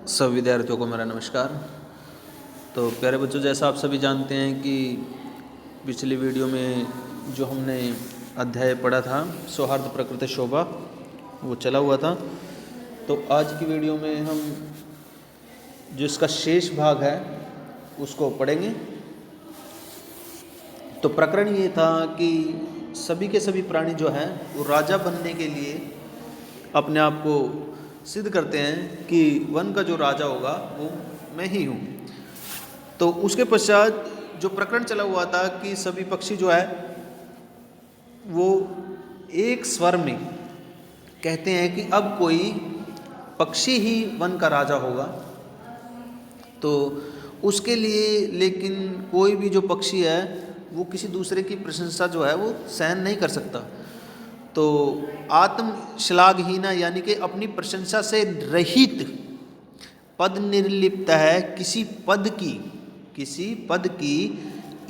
सब विद्यार्थियों को मेरा नमस्कार। तो प्यारे बच्चों, जैसा आप सभी जानते हैं कि पिछली वीडियो में जो हमने अध्याय पढ़ा था सौहार्द प्रकृति शोभा, वो चला हुआ था। तो आज की वीडियो में हम जो इसका शेष भाग है उसको पढ़ेंगे। तो प्रकरण ये था कि सभी के सभी प्राणी जो हैं वो राजा बनने के लिए अपने आप को सिद्ध करते हैं कि वन का जो राजा होगा वो मैं ही हूँ। तो उसके पश्चात जो प्रकरण चला हुआ था कि सभी पक्षी जो है वो एक स्वर में कहते हैं कि अब कोई पक्षी ही वन का राजा होगा। तो उसके लिए लेकिन कोई भी जो पक्षी है वो किसी दूसरे की प्रशंसा जो है वो सहन नहीं कर सकता। तो आत्म श्लाघहीना यानी कि अपनी प्रशंसा से रहित, पद निर्लिप्त है, किसी पद की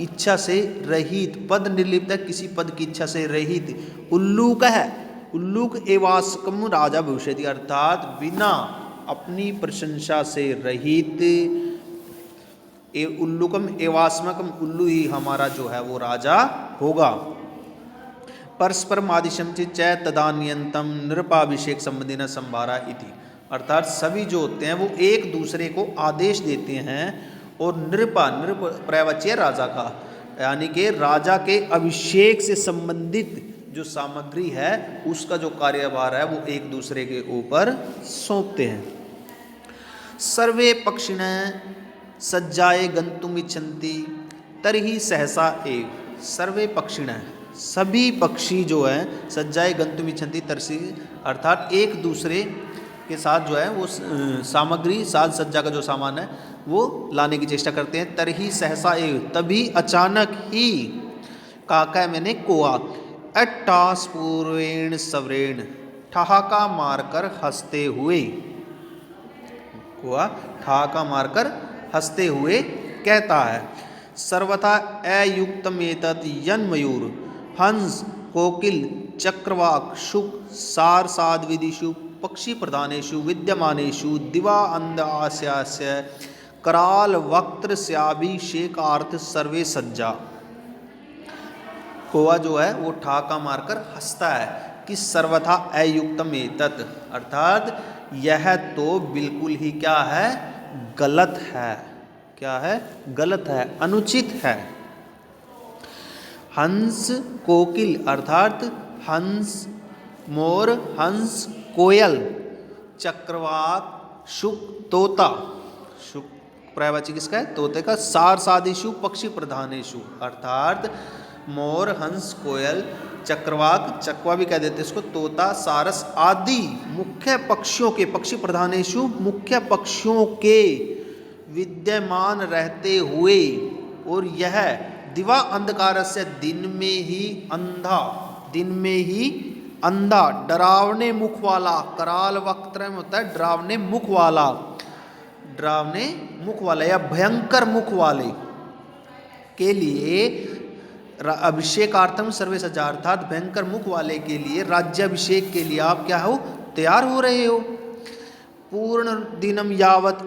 इच्छा से रहित, पद निर्लिप्त है किसी पद की इच्छा से रहित, उल्लूक है, उल्लूक एवास्कम राजा भविष्यति, अर्थात बिना अपनी प्रशंसा से रहित, उल्लुकम एवास्मकम, उल्लू ही हमारा जो है वो राजा होगा। परस्परम आदिशम चै तदान्यंतम नृपाभिषेक संबंधी न संभारा इति, अर्थात सभी जो होते हैं वो एक दूसरे को आदेश देते हैं और नृप प्रयवच्य राजा का, यानी कि राजा के अभिषेक से संबंधित जो सामग्री है उसका जो कार्यभार है वो एक दूसरे के ऊपर सौंपते हैं। सर्वे पक्षिणः सज्जाए गंतुम इच्छन्ति तर्हि सहसा एव, सर्वे पक्षिणः सभी पक्षी जो है सज्जाए गंतुम इच्छन्ति तरसी, अर्थात एक दूसरे के साथ जो है वो सामग्री साज सज्जा का जो सामान है वो लाने की चेष्टा करते हैं। तरही सहसा एव, तभी अचानक ही, काका मैंने कोआ, अट्टास पूर्वेण सवरेण, ठहाका मारकर हंसते हुए, कोआ ठहाका मारकर हंसते हुए कहता है, सर्वथा अयुक्तमेतत् यन्मयूर हंस कोकिल चक्रवाक शुक सारसाद्विदिषु पक्षी प्रधानेषु विद्यमानेषु दिवा अंधास्यास्य कराल वक्त्रस्याभिषेकार्थ सर्वे सज्जा। कोआ जो है वो ठहाका मारकर हंसता है कि सर्वथा अयुक्तम एतत्, अर्थात यह तो बिल्कुल ही क्या है, गलत है। क्या है? गलत है, अनुचित है। हंस कोकिल अर्थात हंस मोर, हंस कोयल, चक्रवाक शुक तोता, शुक पर्यायवाची किसका है? तोते का, सारसादिषु पक्षी प्रधानेषु, अर्थात मोर, हंस, कोयल, चक्रवाक, चकवा भी कह देते इसको, तोता, सारस आदि मुख्य पक्षियों के, पक्षी प्रधानेषु मुख्य पक्षियों के विद्यमान रहते हुए, और यह दिवा अंधकार से दिन में ही अंधा, दिन में ही अंधा, डरावने मुख वाला, कराल वक्त्र में होता है डरावने मुख वाला, डरावने मुख वाला या भयंकर मुख वाले के लिए अभिषेकार्थम सर्वे सज्जा, अर्थात भयंकर मुख वाले के लिए राज्याभिषेक के लिए आप क्या हो, तैयार हो रहे हो। पूर्ण दिनम यावत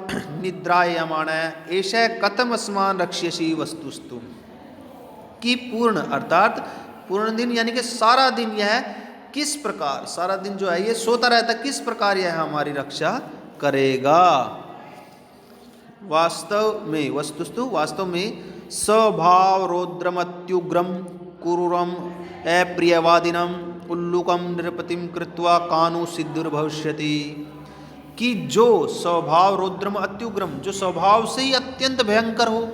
निद्रायमान ऐशा कथम अस्मान रक्ष्यसि वस्तुस्तु, कि पूर्ण अर्थात पूर्ण दिन यानी कि सारा दिन यह किस प्रकार, सारा दिन जो है ये सोता रहता, किस प्रकार यह हमारी रक्षा करेगा। वास्तव में, वस्तुस्तु वास्तव में, स्वभाव रौद्रमत्युग्रम क्रूरम अप्रियवादिनम उल्लुकम नृपतिम कृत्वा कानु सिद्धुर्भविष्यति, कि जो स्वभाव रौद्रम अत्युग्रम, जो स्वभाव से ही अत्यंत भयंकर हो,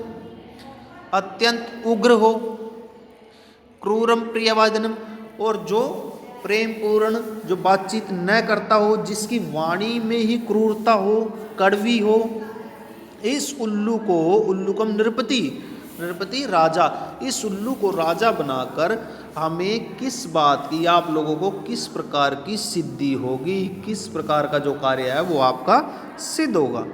अत्यंत उग्र हो, क्रूरम प्रियवादिनम, और जो प्रेम पूर्ण जो बातचीत न करता हो, जिसकी वाणी में ही क्रूरता हो, कड़वी हो, इस उल्लू को, उल्लुकम नृपति, नृपति राजा, इस उल्लू को राजा बनाकर हमें किस बात की, आप लोगों को किस प्रकार की सिद्धि होगी, किस प्रकार का जो कार्य है वो आपका सिद्ध होगा।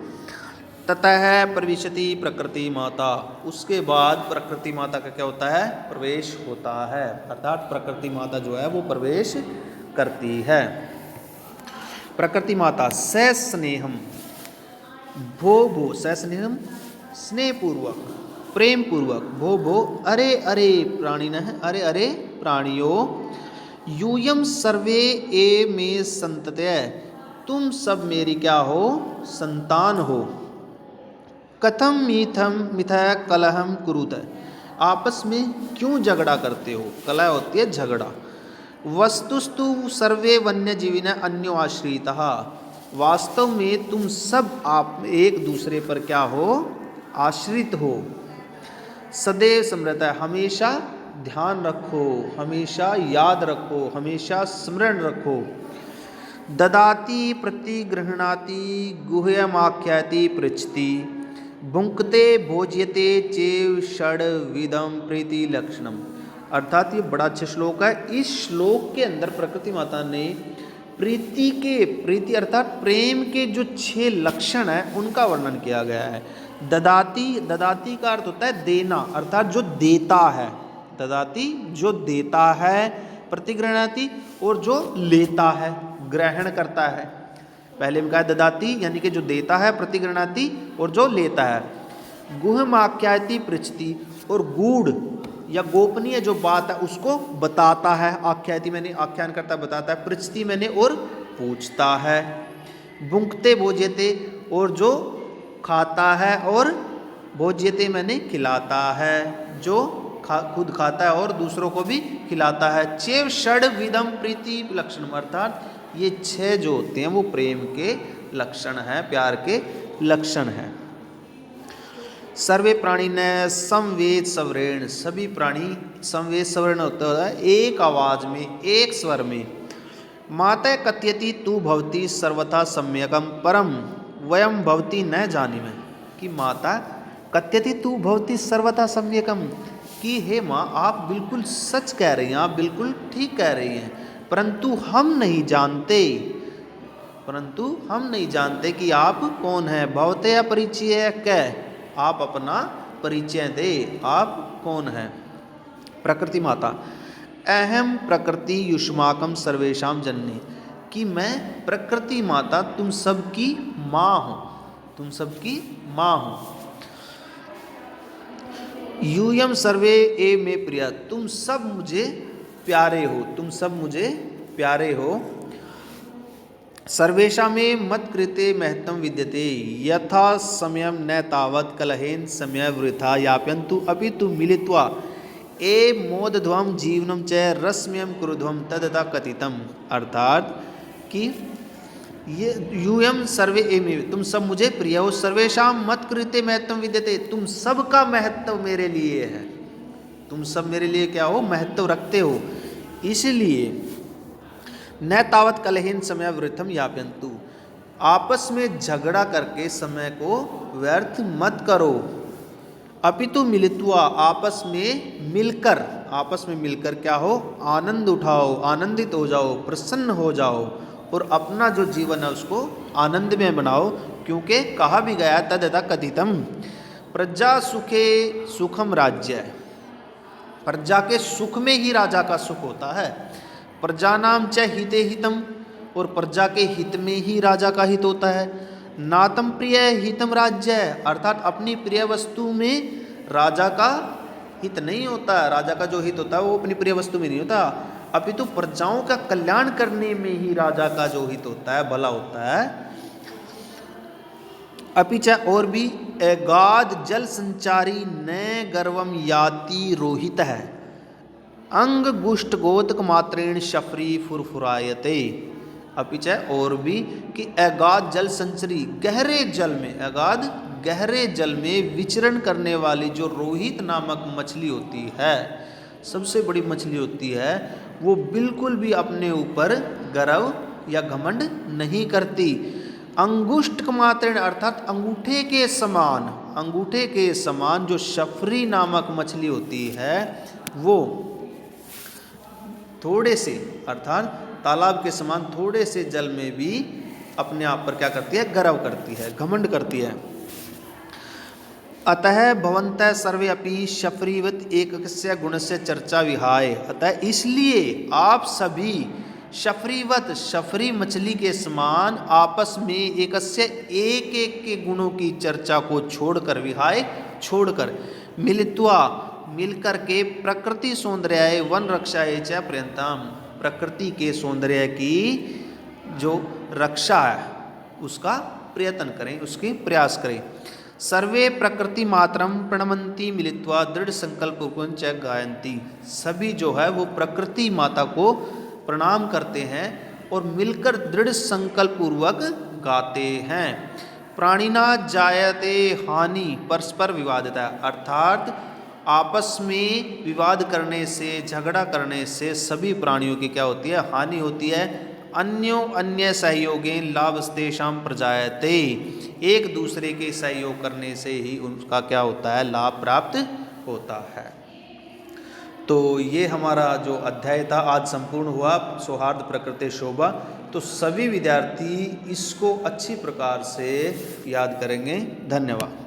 ततः प्रविशति प्रकृति माता, उसके बाद प्रकृति माता का क्या होता है, प्रवेश होता है, अर्थात प्रकृति माता जो है वो प्रवेश करती है। प्रकृति माता स स्नेहम, भो भो सस्नेहम स्नेहपूर्वक प्रेम पूर्वक भो भो अरे अरे प्राणी न है अरे अरे प्राणियों यूयम सर्वे ए में संततय तुम सब मेरी क्या हो संतान हो कथम मीथम मिथय कलहम कुरुत आपस में क्यों झगड़ा करते हो कलह होती है झगड़ा वस्तुस्तु सर्वे वन्य जीविन अन्यो आश्रितः वास्तव में तुम सब आप एक दूसरे पर क्या हो आश्रित हो सदैव स्मृत है हमेशा ध्यान रखो हमेशा याद रखो हमेशा स्मरण रखो ददाति प्रतिगृह्णाति गुह्यमाख्याति पृच्छति भुंक्ते भोज्यते चेव षड विदम प्रीति लक्षणम अर्थात ये बड़ा अच्छा श्लोक है। इस श्लोक के अंदर प्रकृति माता ने प्रीति अर्थात प्रेम के जो 6 लक्षण है उनका वर्णन किया गया है। ददाती का अर्थ होता है देना अर्थात जो देता है ददाती जो देता है प्रतिगृह्णाति और जो लेता है ग्रहण करता है। पहले में कहा ददाती यानी कि जो देता है प्रतिगृह्णाति और जो लेता है। गुह्यमाख्याति पृच्छति और गूढ़ या गोपनीय जो बात है उसको बताता है आख्याति मैंने आख्यान करता बताता है पृच्छति मैंने और पूछता है। भुंक्ते भोज्यते और जो खाता है और भोज्यते मैंने खिलाता है जो खुद खाता है और दूसरों को भी खिलाता है। चेव षड विधम प्रीति लक्षण अर्थात ये 6 जो होते हैं वो प्रेम के लक्षण हैं प्यार के लक्षण हैं। सर्वे प्राणी ने संवेद स्वरेण सभी प्राणी संवेद स्वरेण होता है एक आवाज में एक स्वर में। माता कथयति तू भवती सर्वथा सम्यकम परम वयम भवती न जानीमः कि माता कथयति तू भवती सर्वथा सम्यकम कि हे माँ आप बिल्कुल सच कह रही हैं आप बिल्कुल ठीक कह रही हैं परंतु हम नहीं जानते कि आप कौन हैं। भवते या परिचय कह आप अपना परिचय दे आप कौन हैं। प्रकृति माता अहम प्रकृति युष्माकम सर्वेशम जननी कि मैं प्रकृति माता तुम सबकी माँ हूँ। यूयम सर्वे ए में प्रिया तुम सब मुझे प्यारे हो। सर्वेशा में मत कृते महत्तम विद्यते यथा समयम न तावत कलहेन समय वृथा याप्यंतु अपि तु मिलित्वा ए मोदध्वम जीवनम च रसमयम क्रुध्वम तदता कथितम अर्थात कि ये यूयम सर्वे ए में तुम सब मुझे प्रिय हो। सर्वेशा मत कृते महत्तम विद्यते तुम सब का महत्व मेरे लिए है तुम सब मेरे लिए क्या हो महत्व रखते हो इसलिए न तावत कलहीन समय वृथम याप्यंतु आपस में झगड़ा करके समय को व्यर्थ मत करो। अपितु मिलित्वा आपस में मिलकर क्या हो आनंद उठाओ आनंदित हो जाओ प्रसन्न हो जाओ और अपना जो जीवन है उसको आनंद में बनाओ क्योंकि कहा भी गया तदता कथितम प्रजा सुखे सुखम राज्य प्रजा के सुख में ही राजा का सुख होता है। प्रजानाम च हिते हितम और प्रजा के हित में ही राजा का हित होता है। नातम प्रिय हितम राज्य अर्थात अपनी प्रिय वस्तु में राजा का हित नहीं होता राजा का जो हित होता है वो अपनी प्रिय वस्तु में नहीं होता अपितु प्रजाओं का कल्याण करने में ही राजा का जो हित होता है भला होता है। अपिच और भी अगाध जल संचारी न गर्वम याति रोहित है अंग गुष्ट गोतक मात्रेण शफरी फुरफुरायते। अपिच और भी कि अगाध जल संचरी गहरे जल में विचरण करने वाली जो रोहित नामक मछली होती है सबसे बड़ी मछली होती है वो बिल्कुल भी अपने ऊपर गर्व या घमंड नहीं करती। अंगुष्ट मात्रेण अर्थात अंगूठे के समान जो शफरी नामक मछली होती है वो थोड़े से अर्थात तालाब के समान थोड़े से जल में भी अपने आप पर क्या करती है गर्व करती है घमंड करती है। अतः भवन्तः सर्वे अपि शफरीवत एकस्य गुणस्य चर्चा विहाय अतः इसलिए आप सभी शफरीवत, शफरी मछली के समान आपस में एकस्य एक एक के गुणों की चर्चा को छोड़कर, विहाय छोड़कर, मिलित्वा मिलकर के, प्रकृति सौंदर्याय वन रक्षाय च पर्यंतम, प्रकृति के सौंदर्य की जो रक्षा है उसका प्रयत्न करें, उसके प्रयास करें। सर्वे प्रकृति मात्रम प्रणमंती मिलित्वा दृढ़ संकल्प च गायंती, सभी जो है वो प्रकृति माता को प्रणाम करते हैं और मिलकर दृढ़ संकल्प पूर्वक गाते हैं। प्राणिना जायते हानि परस्पर विवादिता, अर्थात आपस में विवाद करने से, झगड़ा करने से सभी प्राणियों की क्या होती है, हानि होती है। अन्यो अन्य सहयोगेन लाभस्तेषां प्रजायते, एक दूसरे के सहयोग करने से ही उनका क्या होता है, लाभ प्राप्त होता है। तो ये हमारा जो अध्याय था आज संपूर्ण हुआ, सौहार्द प्रकृति शोभा। तो सभी विद्यार्थी इसको अच्छी प्रकार से याद करेंगे। धन्यवाद।